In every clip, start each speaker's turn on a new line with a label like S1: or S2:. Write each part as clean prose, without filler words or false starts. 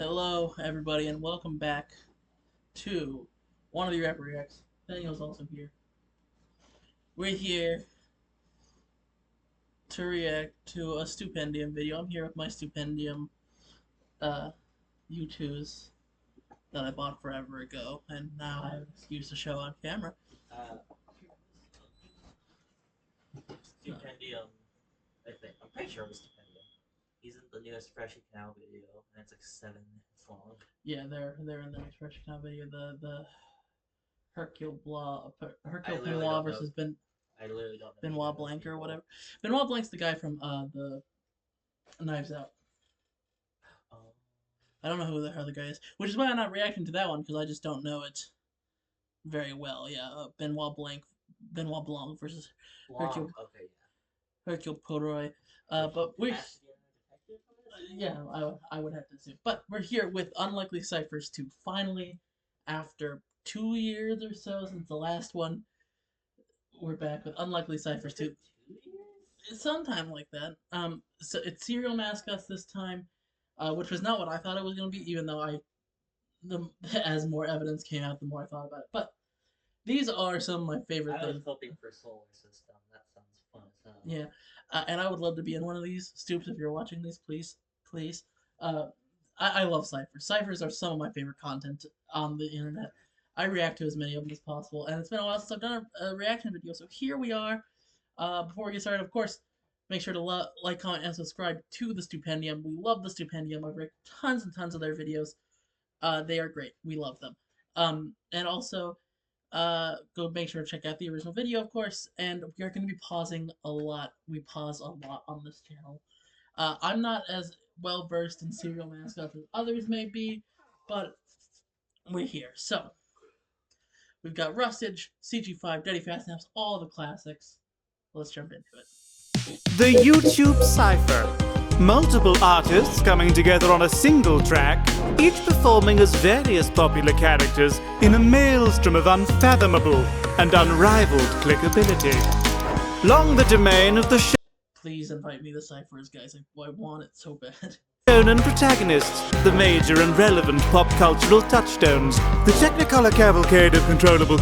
S1: Hello, everybody, and welcome back to one of the Rapper Reacts. Daniel's also here. We're here to react to a Stupendium video. I'm here with my Stupendium U2s that I bought forever ago, and now I have an excuse to show on camera.
S2: Stupendium, I think. I'm pretty sure it was Stupendium. He's in the newest Freshie Canal video, and it's like 7 minutes long.
S1: Yeah, they're in the next Fresh Account video. The Hercule Benoit versus
S2: I literally don't know.
S1: Benoit Blanc or whatever. Benoit Blanc's the guy from the Knives Out. I don't know who the other guy is, which is why I'm not reacting to that one, because I just don't know it very well. Yeah, Benoit Blanc versus Hercule.
S2: Okay,
S1: Hercule Poirot. But we're yeah, I would have to assume. But we're here with Unlikely Cyphers 2. Finally, after 2 years or so since the last one, we're back with Unlikely Cyphers 2. Sometime like that. So it's Serial Mascots this time, which was not what I thought it was going to be, even though as more evidence came out, the more I thought about it. But these are some of my favorite things.
S2: I was hoping for Solar System. That sounds fun as hell.
S1: Yeah. And I would love to be in one of these. Stoops, if you're watching these, please. I love Cyphers. Cyphers are some of my favorite content on the internet. I react to as many of them as possible, and it's been a while since I've done a reaction video, so here we are. Before we get started, of course, make sure to like, comment, and subscribe to the Stupendium. We love the Stupendium. I've read tons and tons of their videos. They are great. We love them. And also, go make sure to check out the original video, of course, and we are going to be pausing a lot. We pause a lot on this channel. I'm not as well versed in Serial Mascots as others may be, but we're here. So, we've got Rustage, CG5, Daddy Fast Snaps, all the classics. Let's jump into it.
S3: The YouTube Cypher. Multiple artists coming together on a single track, each performing as various popular characters in a maelstrom of unfathomable and unrivaled clickability. Long the domain of the
S1: Please invite me to Cyphers, guys. I want it so bad.
S3: shonen protagonists, the major and relevant pop cultural touchstones, the Technicolor cavalcade of controllable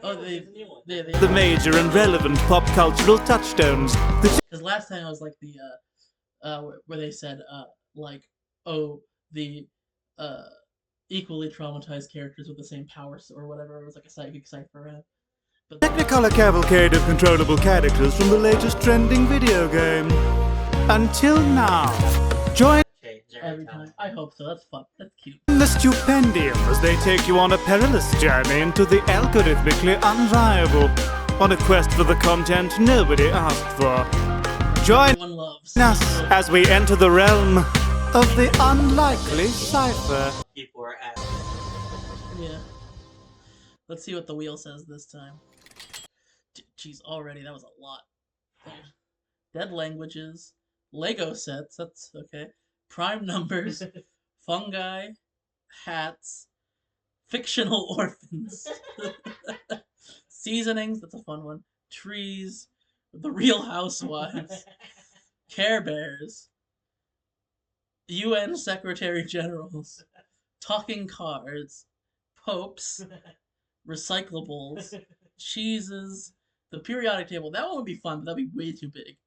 S3: the major and relevant pop cultural touchstones.
S1: Because last time I was like where they said the equally traumatized characters with the same powers or whatever. It was like a psychic Cypher. But
S3: Technicolor cavalcade of controllable characters from the latest trending video game. Until now, join
S1: every time. I hope so. That's fun. That's cute.
S3: the Stupendium as they take you on a perilous journey into the algorithmically unviable, on a quest for the content nobody asked for. Join us as we enter the realm of the unlikely Cypher.
S2: People are asking.
S1: Yeah. Let's see what the wheel says this time. Jeez, already that was a lot. Dead languages, Lego sets, that's okay. Prime numbers, fungi, hats, fictional orphans, seasonings, that's a fun one. Trees, the Real Housewives, Care Bears, UN Secretary Generals, talking cards, popes, recyclables, cheeses, the periodic table. That one would be fun, but that'd be way too big.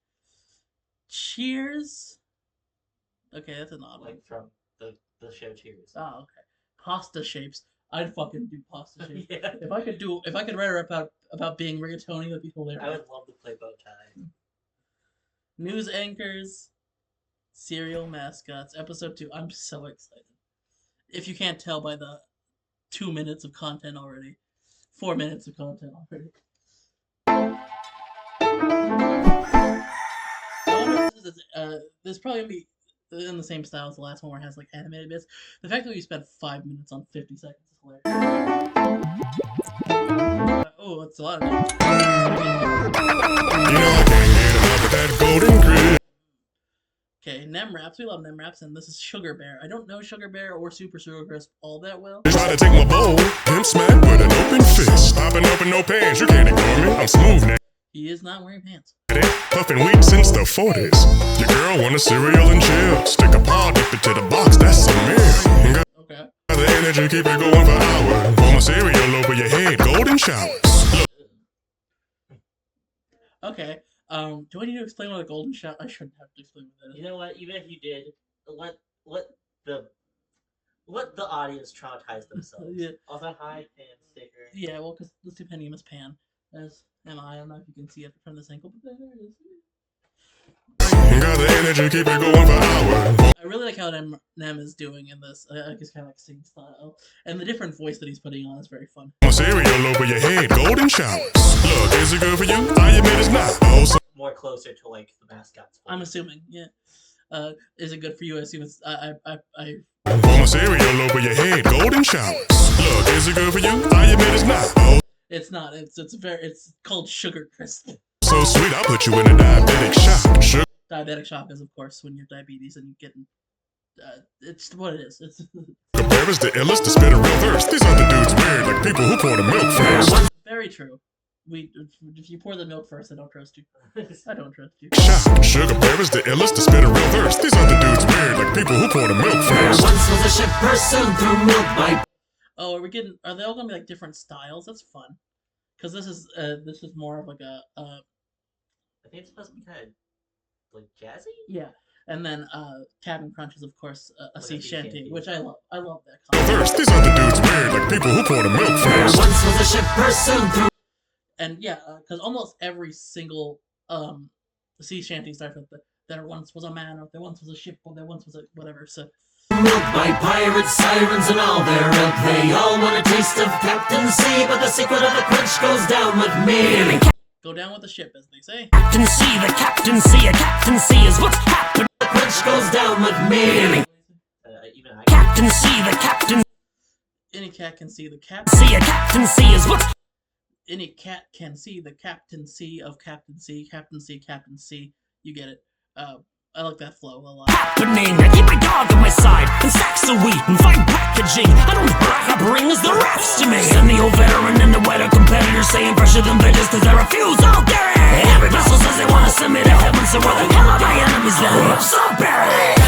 S1: Cheers. Okay, that's an odd one.
S2: Like from the show Cheers.
S1: Oh, okay. Pasta shapes. I'd fucking do pasta shapes.
S2: Yeah.
S1: If I could write about being rigatoni, that'd be hilarious.
S2: I would love to play bow tie.
S1: News anchors, Serial Mascots, episode 2. I'm so excited. If you can't tell by the 2 minutes of content already. 4 minutes of content already. There's probably gonna be in the same style as the last one where it has like animated bits. The fact that we spent 5 minutes on 50 seconds is hilarious. Oh, it's a lot of names. Okay, Nem Raps. We love Nem Raps, and this is Sugar Bear. I don't know Sugar Bear or Super Sugar Crisp all that well.
S4: Try to take my bowl, pimp smack with an open fist. Popping open no pants, you can't ignore me. I'm smooth now.
S1: He is not wearing pants.
S4: Puffin' weed since the 40s. Your girl want a cereal and chill. Stick a paw, dip it to the box, that's some energy, keep it going for hours. Pour my cereal over your head, golden showers.
S1: Okay. Do I need to explain what a golden shower? I shouldn't have to explain what that is.
S2: You know what? Even if you did, let the audience traumatize themselves.
S1: Yeah.
S2: Also, hi, fan sticker.
S1: Yeah, well, because the Stupendium is Pan, as am I. I don't know if you can see it from this angle, but there it is.
S4: Got the energy, keep it going for hours.
S1: I really like how Nem is doing in this. I like his kind of like sing style, and the different voice that he's putting on is very fun.
S4: My cereal over your head, golden showers. Look, is it good for you? I admit it's not. Oh, so
S2: More closer to like the Mascots.
S1: I'm assuming, yeah. Is it good for you? I assume it's. I.
S4: pour my cereal over your head, golden showers. Look, is it good for you? I admit it's not. Oh,
S1: It's not. It's called Sugar Crisp.
S4: so sweet, I'll put you in a diabetic shock. Sugar
S1: Diabetic shock is, of course, when you're diabetes and you get. It's what it is. It's
S4: bear is the illest to spit a real verse. These other dudes weird, like people who pour the milk first.
S1: very true. If you pour the milk first, I don't trust you. I don't trust you.
S4: Shock. Sugar bear is the illest to spit a real verse. These other dudes weird, like people who pour the milk first.
S5: Once was a ship pursued through milk by.
S1: Oh, are they all gonna be like different styles? That's fun. Because this is more of like a
S2: I think it's supposed to be kind of like jazzy.
S1: yeah. And then Cabin Crunch is of course a
S2: Like
S1: sea
S2: a sea
S1: shanty,
S2: shanty.
S1: which I love. I love that concept.
S4: First, these other dudes weird, like people who pour the milk first.
S5: Once was a ship pursued through.
S1: And yeah, because almost every single sea shanty starts with there once was a man, or there once was a ship, or there once was a whatever. So
S5: Milk by pirates, sirens, and all their ilk. They all want a taste of Captain Sea, but the secret of the crunch goes down with me.
S1: go down with the ship, as they say.
S5: Captain Sea, the Captain Sea, a Captain Sea is what's happened. The crunch goes down with me.
S2: Even I.
S5: Captain Sea, the Captain
S1: Any cat can see the
S5: Sea, a Captain Sea is what's
S1: Any cat can see the Captain Sea of Captain Sea, Captain Sea, Captain Sea. You get it. I like that flow a lot.
S5: happening. I keep my dog on my side and sacks of wheat and fine packaging. I don't rack up rings, the refs to me. Send the old veteran and the wetter competitor saying fresher than bitches cause I refuse all dairy. Every vessel says they wanna send me to heaven, so where the hell are my enemies then? Oops, all buried.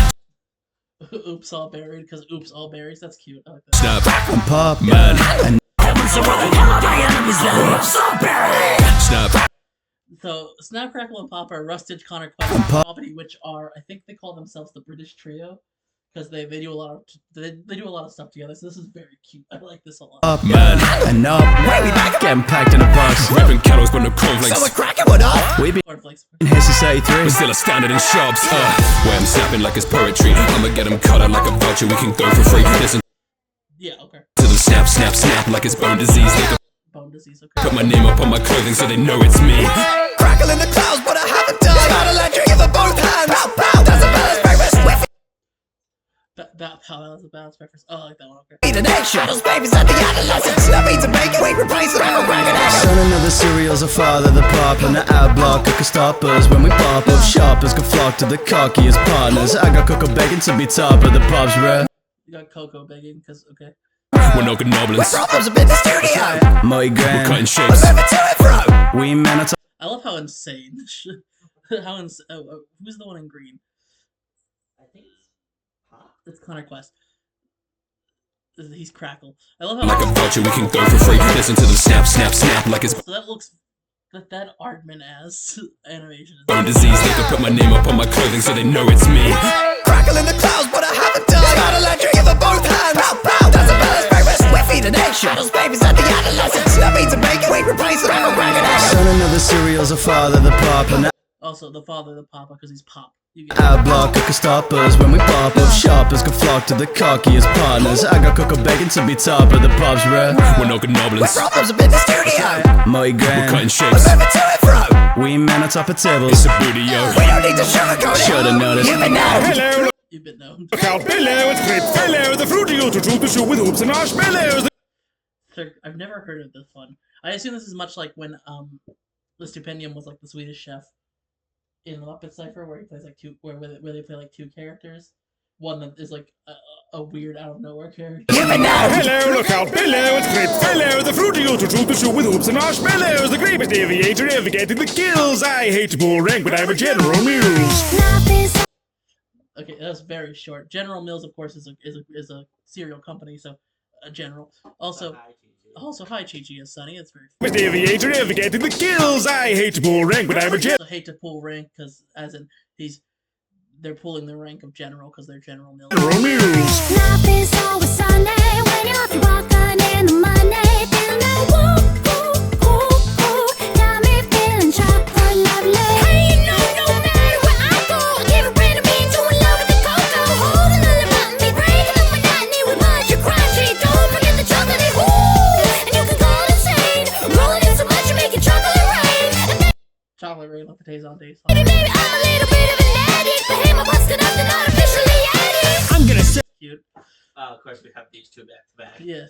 S1: Oops, all buried, because oops, all berries. That's cute. I like that.
S3: Snap and pop, man. And
S5: Heaven, so where the hell are my enemies then? Oops, all buried.
S3: snap.
S1: So, Snap, Crackle, and Pop are Rustage, Connor, Quest, and Poverty, which are, I think they call themselves the British Trio, because they do a lot of they do a lot of stuff together. So this is very cute. I like this a lot.
S3: Up, man. And up. Where we back? Getting packed in a box.
S6: Ripping kettles but no cornflakes.
S3: So we're cracking one up. We be
S1: Cornflakes.
S3: in here since 83.
S6: But still a standard in shops. Where I'm snapping like it's poetry. I'ma get them cut out like a voucher. We can go for free. Listen
S1: Yeah, okay.
S6: to them snap, snap, snap like it's bone disease. They can
S1: Bone disease. Okay.
S6: put my name up on my clothing so they know it's me.
S3: Crackle in the clouds, but I haven't died. Got electric in the both hands. Pow, pow. That's a balance breakfast. With
S1: That was a balance breakfast. Oh, I like that one. Okay.
S3: eat an egg shell. Those babies at the adolescents. Love eats a bacon. We replace them. Son, another cereal's a father, the pop, and the ad block. Cooker stoppers when we pop up. Shoppers can flock to the cockiest partners. I got cocoa bacon to be top of the pops, bruh.
S1: You got cocoa begging, because okay.
S6: We're no goblins.
S3: Problems up in the studio. My grand.
S6: Cutting shapes.
S3: We men are
S1: I love how insane. How insane. Who's the one in green?
S2: I think it's Pop.
S1: It's Connor Quest. He's Crackle. I love how
S6: Like a voucher, we can go for free. Listen to them snap, snap, snap like it's
S1: so that looks that Aardman as animation is
S6: bone disease. They can put my name up on my clothing so they know it's me.
S3: crackle in the clouds, but I haven't died. Got electric in the both hands. Pow, pow. That's a balance breakfast. We're feeding egg shell. Those babies at the adolescents. Love eats a bacon. We replace them. Son, another cereal's a father, the pop, and the
S1: also the father of the Papa because he's Pop. You get
S3: ad block. Cooker stoppers when we pop up. Shoppers can flock to the cockiest partners. I got cocoa bacon to be top of the pops, bruh.
S6: We're no goblins.
S3: Problems up in the studio. My grand.
S6: Cutting shapes.
S3: We men on top of tables.
S6: It's a booty, yo.
S3: We don't need to sugarcoat it. Should've noticed. You've been known.
S4: Hello,
S1: You've been known.
S4: look out below, it's great fellow. The fruity to truth the shoe with hoops and marshmallows.
S1: I've never heard of this one. I assume this is much like when the Stupendium was like the Swedish Chef in the Muppet Cypher, where he plays like where they play like two characters. One that is like a weird out of nowhere character.
S4: Hello, look out below, it's great fellow. The fruity to truth the shoe with hoops and marshmallows. The greatest aviator ever getting the kills. I hate to pull rank, but I'm a General Mills.
S1: Okay, that's very short. General Mills, of course, is a cereal company, so a general. Also,
S2: Hi, Gigi.
S1: hi Chi-Chi as Sunny. It's very
S4: With the aviator navigating the kills. I hate to pull rank, but I'm a
S1: I
S4: general.
S1: also hate to pull rank because, as in, they're pulling the rank of general because they're general mil.
S4: Muse.
S7: Life is always Sunday when you're walking in the Monday. Feeling like woo, woo, woo, woo. Got me feeling chocolate lovely. Hey, you know, no matter where I go, I keep it brand new, me doing love with the cocoa. Holding on about me, breaking up monotony with much your crunchy. Don't forget the chocolate, woo. And you can go insane, rolling in so much you make it chocolate rain. And
S1: Chocolate rain like the Tazon days.
S7: maybe I'm a little bit of an addict, but hey, my busted up, they're not officially addict.
S5: I'm gonna serve
S1: Cute.
S2: Of course, we have these two back to back.
S1: Yeah.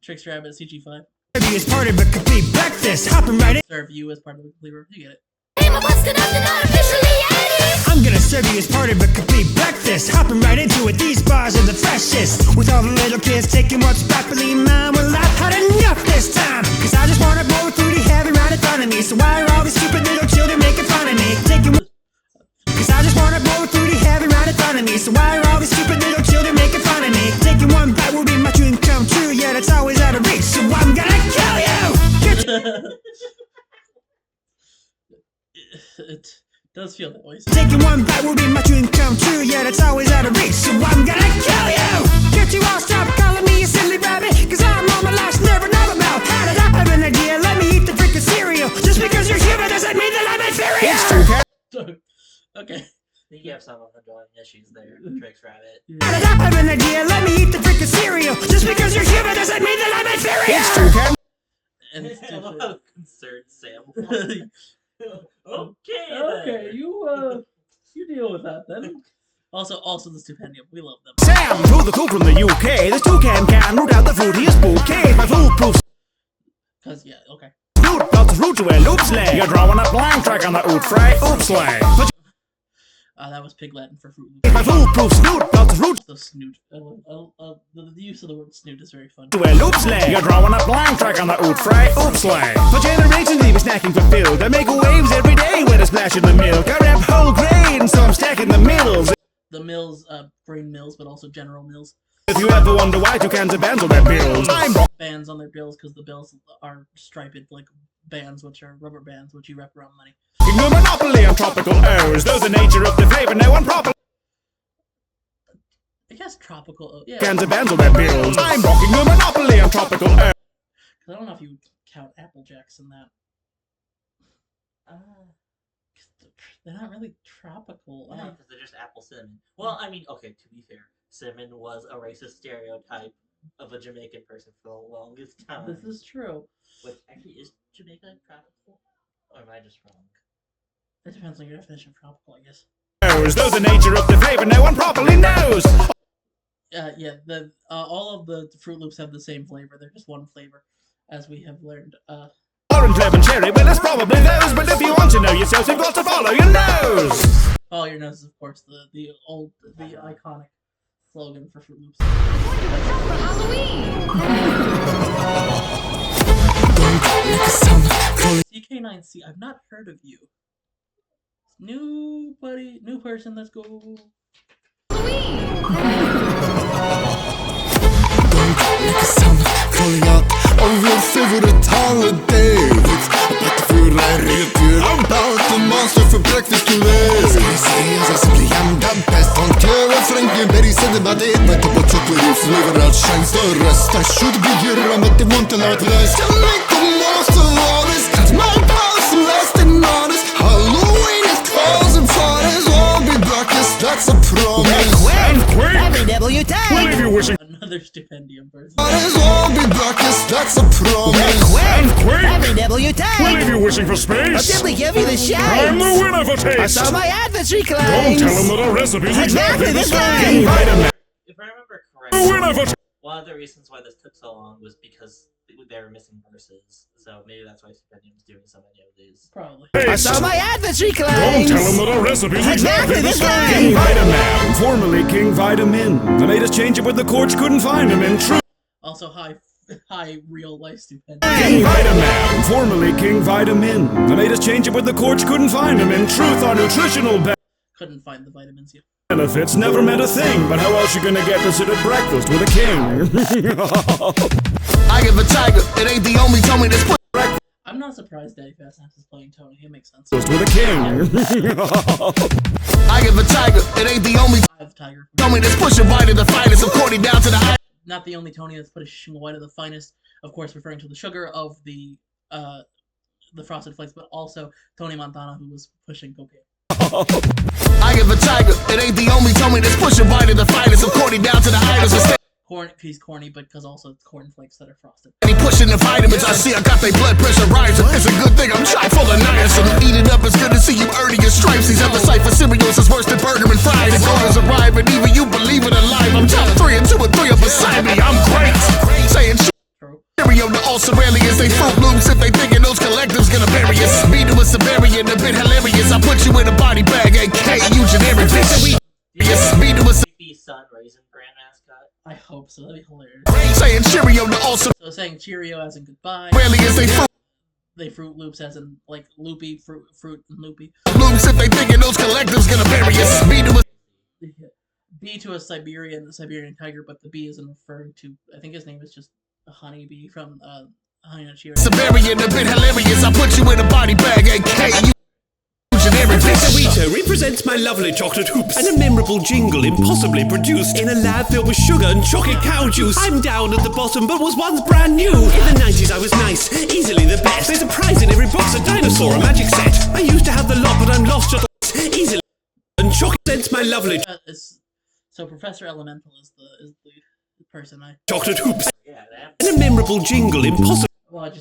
S1: Tricks Rabbit CG5.
S5: you as part of a complete breakfast. Hopping right in.
S1: Serve you as part of the Cleaver. You get it.
S7: Hey, my busted up, they're not officially addict.
S5: I'm gonna serve you as part of a complete breakfast. Hopping right into it, these bars are the freshest. With all the little kids taking what's properly mine. Well, I've had enough this time. Cause I just wanna blow through the heaven right in front of me. So why are all these stupid little children making fun of me? Cause I just wanna blow through the heaven right in front of me. So why are all these stupid little children making fun of me? Taking one bite will be my dream come true. Yeah, that's always out of reach. So I'm gonna kill you! Get
S1: It does feel that way.
S5: Taking one bite will be my dream come true. Yeah, that's always out of reach. So I'm gonna kill you! Can't you all stop calling me a silly rabbit? Cause I'm on my last nerve and I'm about. How did I have an idea? Let me eat the freaking cereal. Just because you're human doesn't mean that I'm inferior!
S4: It's too
S1: Okay.
S2: I think you have some underlying issues there, Tricks Rabbit.
S5: How did I have an idea? Let me eat the freaking cereal. Just because you're human doesn't mean that I'm inferior!
S4: It's too
S1: And it's
S2: I love
S1: stupid.
S2: how concerned Sam was. Okay,
S1: Okay,
S2: then.
S1: you deal with that then. Also the Stupendium. We love them.
S3: Sam, through the cool from the UK. This toucan can root out the fruitiest bouquet. My foolproof
S1: Cause yeah, okay.
S3: snoot belts root to a loop sleigh. You're drawing a blank track on the oot fry oop sleigh. But
S1: That was Pig Latin for Fruit Loops.
S3: my foolproof snoot belts root
S1: The snoot. The use of the word snoot is very fun.
S3: to a loop sleigh. You're drawing a blank track on the oot fry oop sleigh. For generations we were snacking for filth. I make waves every day with a splash in the milk. I rap whole grain, so I'm stacking the mills.
S1: The mills, grain mills, but also general mills.
S3: If you ever wonder why toucans are bands on their bills, I'm
S1: Bands on their bills because the bills are striped like bands, which are rubber bands, which you wrap around money.
S3: rocking a monopoly on tropical airs. Though the nature of the flavor now I'm proper.
S1: I guess tropical. Yeah.
S3: Cans of bands on their bills. I'm rocking a monopoly on tropical airs.
S1: I don't know if you would count Apple Jacks in that. They're not really tropical.
S2: No, because they're just apple cinnamon. Well, I mean, okay, to be fair, cinnamon was a racist stereotype of a Jamaican person for the longest time.
S1: This is true.
S2: Which actually is Jamaica tropical? Or am I just wrong?
S1: It depends on your definition of tropical, I guess.
S3: Though the nature of the flavor no one properly knows.
S1: Yeah. The all of the Fruit Loops have the same flavor. They're just one flavor, as we have learned.
S3: Orange, lemon, cherry, well it's probably those. But if you want to know yourself, you've got to follow your nose.
S1: Follow your nose is, of course, the iconic slogan for Fruit Loops. CK9C, I've not heard of you. New person, let's go.
S8: Calling out of your favorite holiday. About to feel like I'm about to monster for breakfast today. Ska jag säga så simply I'm the best. Don't care if Frankenberry said about it. My top of chocolate flavor out shines the rest. I should be here, but they won't allow it less. Can make the most of all this. Cut my pulse less than honest. Halloween is causing parties. All be darkest, that's a promise.
S4: And quick!
S5: Every W time.
S4: Well, if you're wishing
S1: Another stipendium person.
S8: Parties all be darkest, that's a promise.
S4: and quick!
S5: Every W
S4: Well,
S5: time.
S4: if you're wishing for
S5: I'll
S4: space,
S5: simply give you the
S4: I'm the
S5: shades.
S4: winner for
S5: I
S4: taste.
S5: saw my adventure
S4: Don't
S5: claims.
S4: tell them that our recipe's exactly the
S5: Exactly
S4: same.
S5: the
S4: Vitamin.
S2: If I remember
S4: The
S2: correctly,
S4: winner for
S2: one of the reasons why this took so long was because they were missing verses. So maybe that's why Stipendium's doing so many of these.
S1: Probably.
S5: I
S4: taste.
S5: saw my adventure
S4: Don't tell them
S5: claims.
S4: that our recipe's
S5: Exactly
S4: exactly the
S5: the
S4: same.
S5: same.
S3: Vitamin, formerly King Vitamin. They made us change it, but the courts couldn't find him in truth.
S1: Also, high real life stipendium.
S3: King Vitamin, formerly King Vitamin. They made us change it, but the courts couldn't find him in truth. Our nutritional
S1: Couldn't find the vitamins yet.
S4: benefits never meant a thing, but how else you gonna get to sit at breakfast with a king?
S8: I give a tiger, it ain't the only Tony that's put.
S1: I'm not surprised Daddy Fast Naps is playing Tony. It makes sense.
S4: With a king.
S8: I give a tiger, it ain't the only
S1: I have Tiger.
S8: Tony that's pushing right to the finest. I'm Cordy down to the high.
S1: Not the only Tony that's pushing white of the finest, of course, referring to the sugar of the Frosted Flakes, but also Tony Montana, who was pushing cocaine.
S8: I give a tiger, it ain't the only Tony that's pushing right to the finest. I'm Cordy down to the idols.
S1: He's corny, but because also it's cornflakes that are frosted.
S8: He pushing the vitamins. I see I got their blood pressure rising. It's a good thing I'm chock full of niacin. Eat it up, it's good to see you earning your stripes. These other Cyphers cereals is worse than burger and fries. The orders arrive, and even you believe it alive. I'm top 3 and 2 and 3 up beside me. I'm great. Saying Cheerio to all Surrealians. They Fruit Loops if they thinking those collectives gonna bury us. Me to a Siberian, a bit hilarious. I put you in a body bag, AK, you generic bitch. Yes, me to a
S2: Sun Raisin Brand mascot.
S1: I hope so. That'd be hilarious.
S8: saying Cheerio to all
S1: So saying Cheerio as in goodbye.
S8: Surrealians.
S1: They Fruit Loops as in like loopy, fruit and loopy.
S8: Loops if they thinking those collectives gonna bury us. Me to a
S1: B to a Siberian tiger, but the B isn't referring to. I think his name is just a honeybee from Honey Nut Cheerios.
S8: Siberian, a bit hilarious. I put you in a body bag, AK, you generic bitch.
S5: Sweeter represents my lovely chocolate hoops and a memorable jingle impossibly produced in a lab filled with sugar and chocolate cow juice. I'm down at the bottom but was once brand new. In the 90s I was nice, easily the best. There's a prize in every box, a dinosaur, a magic set. I used to have the lot but I'm lost at the easily and chocolate represents my lovely
S1: So Professor Elemental is the person I.
S5: chocolate hoops
S2: Yeah,
S5: and a memorable jingle impossibly
S1: Well,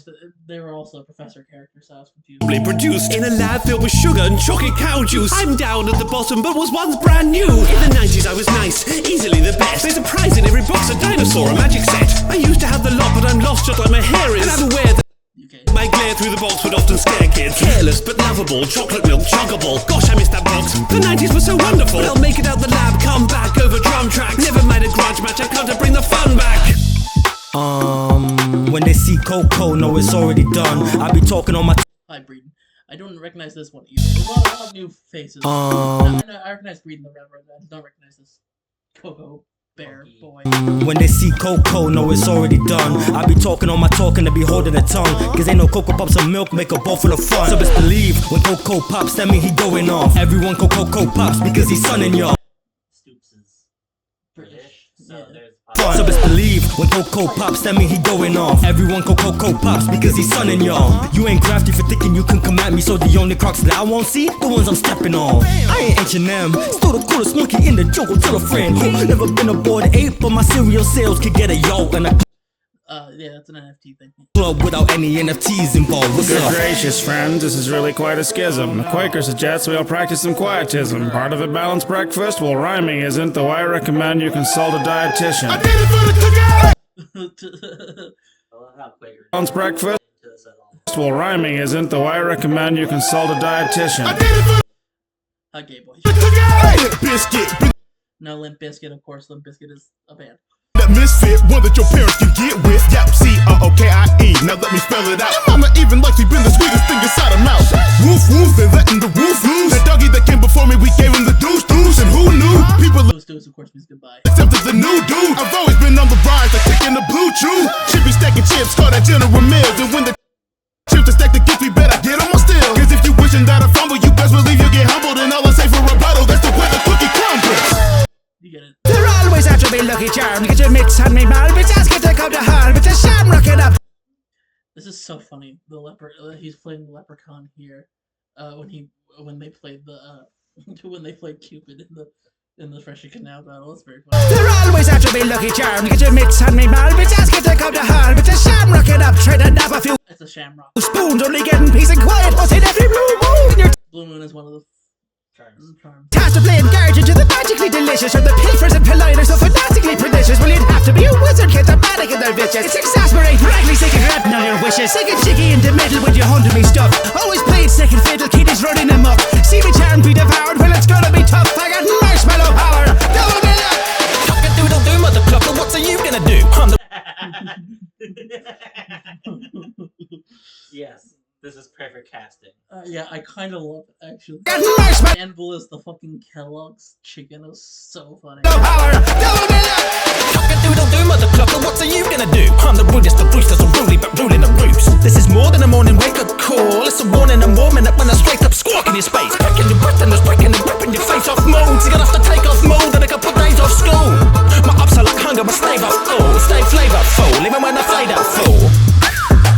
S1: they were also a professor character, so I was confused.
S5: produced in a lab filled with sugar and chocolate cow juice. I'm down at the bottom but was once brand new. In the 90s I was nice, easily the best. There's a prize in every box, a dinosaur, a magic set. I used to have the lot but I'm lost just like my hair is. And I'm aware that my glare through the box would often scare kids. Careless but lovable, chocolate milk chuggable. Gosh, I missed that box. The 90s were so wonderful. I'll make it out the lab, come back over drum tracks. Never mind a grudge match, I've come to bring the fun back.
S9: When they see Coco, know it's already done. I be talking on my
S1: Hi, Breeden. I don't recognize this one either. There's a lot of new faces. I recognize Breeden the Reverend. I don't recognize this Coco Bear boy.
S9: when they see Coco, know it's already done. I be talking on my talk and they be holding their tongue. Cause ain't no Coco Pops and milk make a bowl full of fun. So best believe when Coco pops, that mean he going off. Everyone Coco pops because he's sonning y'all.
S2: Stoops is British, so
S1: Yeah.
S2: there's
S9: So best believe when Coco pops, that mean he going off. Everyone Coco pops because he's sonning y'all. You ain't crafty for thinking you can come at me. So the only crocs that I won't see, the ones I'm stepping on. I ain't H&M, still the coolest monkey in the jungle. Tell a friend who never been aboard an ape, but my cereal sales could get a yo and a
S1: Yeah, that's an NFT thing.
S9: club without any NFTs involved. What's
S4: Good
S9: up?
S4: gracious, friends, this is really quite a schism. The Quaker suggests we all practice some quietism. Part of a balanced breakfast? Well, rhyming isn't, though I recommend you consult a dietitian.
S8: I did it for the cookie.
S2: I love how Quaker
S4: Balanced breakfast?
S2: into this at all.
S4: Well, rhyming isn't, though I recommend you consult a dietitian.
S8: I did it for
S1: Hi, gay boy.
S8: the cookie. Biscuit,
S1: No, Limp Bizkit, of course. Limp Bizkit is a band.
S8: that misfit, one that your parents can get with. Yep, C-O-O-K-I-E. Now let me spell it out. Your mama even likes me been the sweetest thing inside her mouth. Woof woof, they letting the roof loose. The doggy that came before me, we gave him the deuce deuce. And who knew? People
S1: Those, of course, means goodbye.
S8: accepted the new dude. I've always been on the rise, like taking the blue chew. Should be stacking chips, call that General Mills. And when the chips are stacked to get me better, get on my still. Cause if you wishing that I fumble, you best believe you get humbled. And all I say for rebuttal, that's the way the cookie crumbles.
S1: You get it.
S10: There always have to be Lucky Charms. Get your mix on me, man. But just get to come to harm. But just shamrock it up.
S1: This is so funny. The he's playing the leprechaun here. When they played when they played Cupid in the Freshie Canal battle. It's very funny.
S10: There always have to be Lucky Charms. Get your mix on me, man. But just get to come to harm. But just shamrock it up. Try to nab a few
S1: It's a shamrock.
S10: spoons. Only getting peace and quiet. What's in every blue moon? In your
S1: Blue Moon is one of the
S2: Charms.
S1: charms.
S10: task of playing guardian to the magically delicious. From the pilfers and politers so fantastically pernicious. Well, you'd have to be a wizard, kid. They're manic and they're vicious. It's exasperating. Frankly, sick of granting all your wishes. Sick and chicky in the middle with your haunted me stuff. Always playing second fiddle, kid is running them up. See me charm be devoured. Well, it's gonna be tough. I got marshmallow power. Double me up.
S5: Cock-a-doodle-doo, mother clucker, what are you gonna do? I'm the
S2: Yes, this is perfect casting.
S1: Yeah, I kind of love it, actually.
S10: Get nice, man.
S1: Anvil is the fucking Kellogg's chicken. Is so funny.
S5: Cock-a-doodle-doo, mother clucker, what are you gonna do? I'm the rudest of roosters, I'm ruling but ruling the roost. This is more than a morning wake-up call. It's a warning, I'm warming up when I straight up squawk in your space. Picking your breath and just breaking and ripping your face off molds. You're gonna have to take off mold and a couple days off school. My ups are like hunger, but stay full. Stay flavorful, even when I fade out full.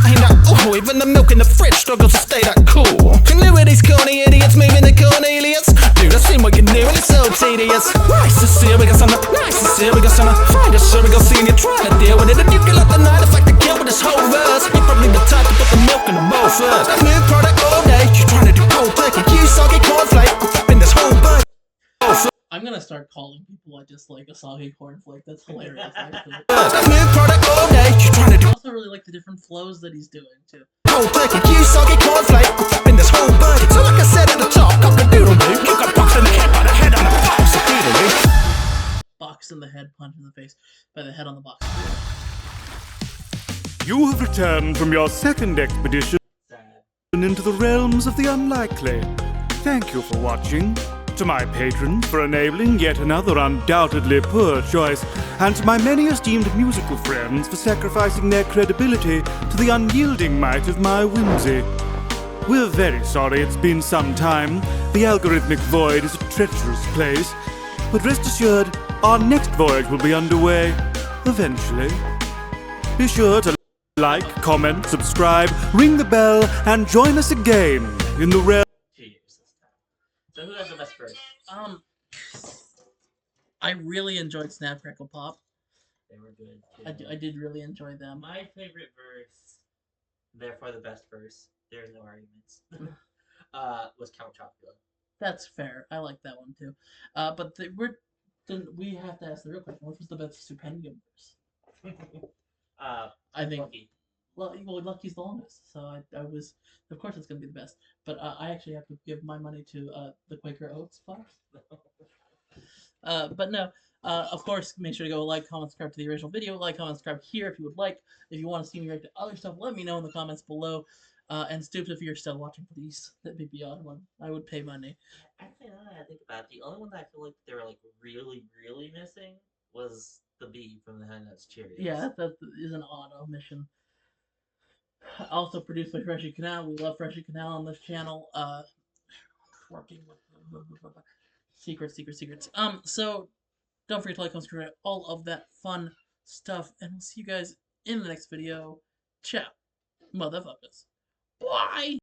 S5: Ain't that oh, even the milk in the fridge struggles to stay that cool. Who are these corny idiots moving the Cornelius? Dude, I've seen what you do and it's so tedious. Nice to see we got some, nice to see we got some. Find a sure we got seeing you trying to deal with it. And you can let the night effect to kill with this whole verse. You're probably the type to put the milk in the bowl first. New product all day, you trying to do cold turkey. You soggy cornflake, I'm flipping this whole bird.
S1: I'm gonna start calling people I dislike a soggy cornflake. That's hilarious, actually.
S5: New product all day, you trying to do
S1: I also really like the different flows that he's doing, too.
S5: cold turkey. You soggy cornflake, I'm flipping this whole bird. So like I said at the top, cock-a-doodle-doo. You got box in the head by the head on the box.
S1: Box in the head, punch in the face by the head on the box.
S3: You have returned from your second expedition
S2: Sad.
S3: into the realms of the unlikely. Thank you for watching. To my patrons for enabling yet another undoubtedly poor choice, and to my many esteemed musical friends for sacrificing their credibility to the unyielding might of my whimsy. We're very sorry it's been some time. The algorithmic void is a treacherous place. But rest assured, our next voyage will be underway eventually. Be sure to like, comment, subscribe, ring the bell, and join us again in the realm.
S2: 2 years this time. So who has the best verse?
S1: I really enjoyed Snap Crackle Pop.
S2: They were good too.
S1: I did really enjoy them.
S2: My favorite verse, therefore the best verse, there's no arguments, was Count Chocula.
S1: That's fair. I like that one too. But we have to ask the real question: what was the best Stupendium verse? I think
S2: Lucky.
S1: well, Lucky's the longest, so I was, of course, it's gonna be the best. But I actually have to give my money to the Quaker Oats box. But no, of course, make sure to go like, comment, subscribe to the original video. Like, comment, subscribe here if you would like. If you want to see me react to other stuff, let me know in the comments below. And Stoops, if you're still watching, please, that'd be the odd one. I would pay money.
S2: Actually, now that I think about it, the only one that I feel like they were like really, really missing was the bee from the Hen Nuts Cheerios.
S1: Yeah, that is an odd omission. Also produced by Freshy Canal. We love Freshy Canal on this channel. Working with secrets. So don't forget to like, comment, subscribe, all of that fun stuff, and we'll see you guys in the next video. Ciao, motherfuckers. Bye.